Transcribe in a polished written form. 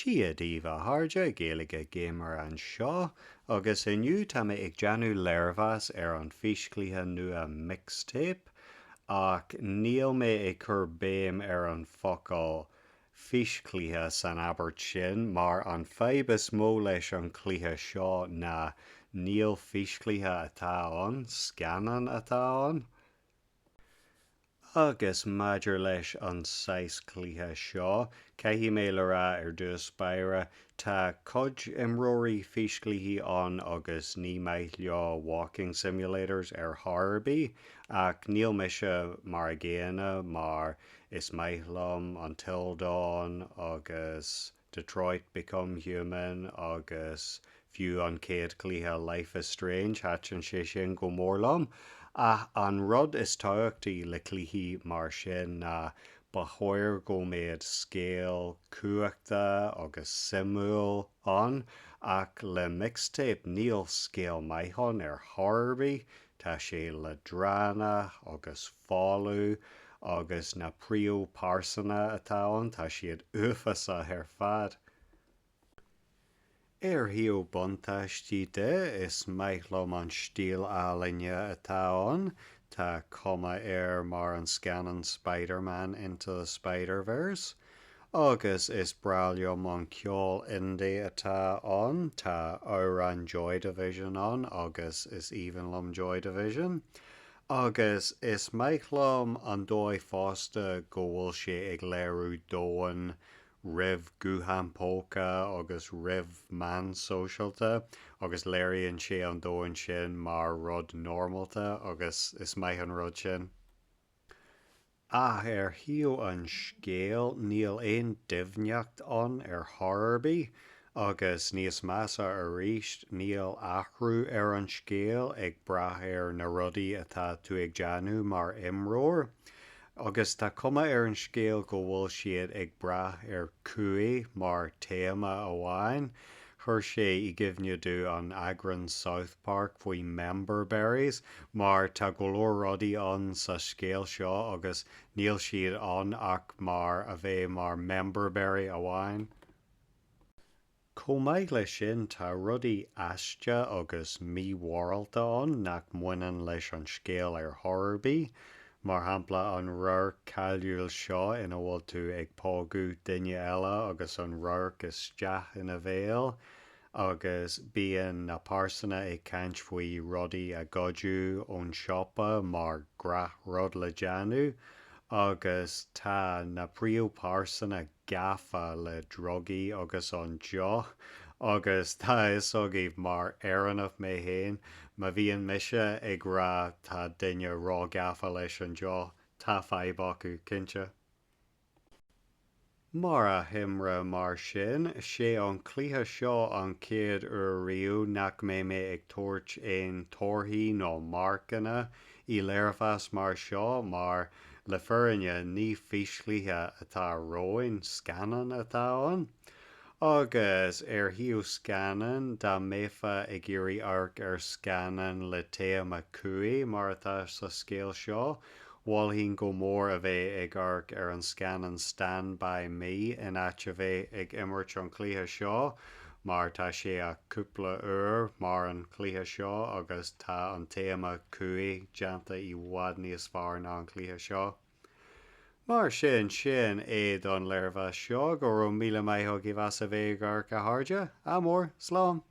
Díomh háide Gaeilge gamer an seo, agus inniu tá mé ag deanú léirmheas ar an físclaithe nua Mixtape, ach níl mé ag cur béim ar an focal físclaithe san abart sin, mar an fhadhb is mó leis an cluiche seo na níl físclaithe atá ann, scanan atá ann. Agus maidir leis an sais cluiche seo, caithfí mé le rá ar dtús spéire, tá cuid imreoirí físclaithe ann agus ní maith leo walking simulators ar thorbaí, ach níl mise mar a ggéanamh mar is maith liom an tildáin agus Detroit Become Human agus fiú an céad cluiche Life is Strange hat an sé sin go mór liom. An rud is tábhachtaí le cluichí mar sin na ba chóir go méid scéal cuaachta agus simúil an, ach le Mixtape níl scéal maithon ar thorbaí, tá sé le drána agus fáú agus na príomh páirsanna atá ann, tá siad uafasa ar fad. Ar thiú buntáistí de is maith liom an stíl álainne atá ann, tá cuma ar mar an scanan Spider-Man Into the Spider-Verse, agus is bra liom an ceol indie atá ann, tá óran Joy Division an, agus is even liom Joy Division. Agus is maith liom an dóigh fásta go bhfuil sé ag léirú dóin rih guhampóca agus rih man socialta, agus léiríonn sé an dóin sin mar rud normalta, agus is maith an rud sin. Ar thiú an scéal níl aon dimhneacht ann ar thorbaí, agus níos measa a ríist níl athrú ar an scéal ag brath ar na rudaí atá tú ag deanú mar imreoir. Agus tá cuma ar an scéal go bhfuil siad ag brath ar cuaí mar téama amháin, chuir sé I gcimhneadú an agran South Park faoi member berries, mar tá go leor rudaí ann sa scéal seo agus níl siad ann ach mar a bheith mar member berry amháin. Chomh maith le sin tá rudaí aiste agus mímhorálta ann nach muineann leis an scéal ar thorbaí, mar shampla an rur cáiliúil seo ina bhfuil tú ag págú duine eile agus an rur is steach ina bhéal, agus bíonn na páirsanna ag caint faoi rudaí a gcuidú ón siopa mar grath rud le deanú, agus tá na príomh páirsanna gafa le drogaí agus an deo, agus tá is agaibh mar éireannamh mé héin, má bhíonn mise ag rá tá duine rá gafa leis an deo, tá fhadhb acu cinnte. Mar a himre mar sin, sé an cluiche seo an céad uair riú nach mé ag tabhairt aon torthaí nó marcanna I léirmheas mar seo, mar le foirne ní físclaithe atá róin scanan atá ann. Agus ar thiú scanan dá méfa ag iarraidh arc ar scanan le téama cuaí mar atá sa scéal seo, bhfuilhíonn go mór a bheith ag arc ar an scanan Stand By Me in áit a bheith ag imirt an cluiche seo, mar tá sé a cúpla uair mar an cluiche seo agus tá an téama cuaí deanta I bhfad níos fearr ná an cluiche seo. Mar sin éiad an léirmheas seo go raibh míle maith a bheith a bheith ag arc a háide, amór, slán.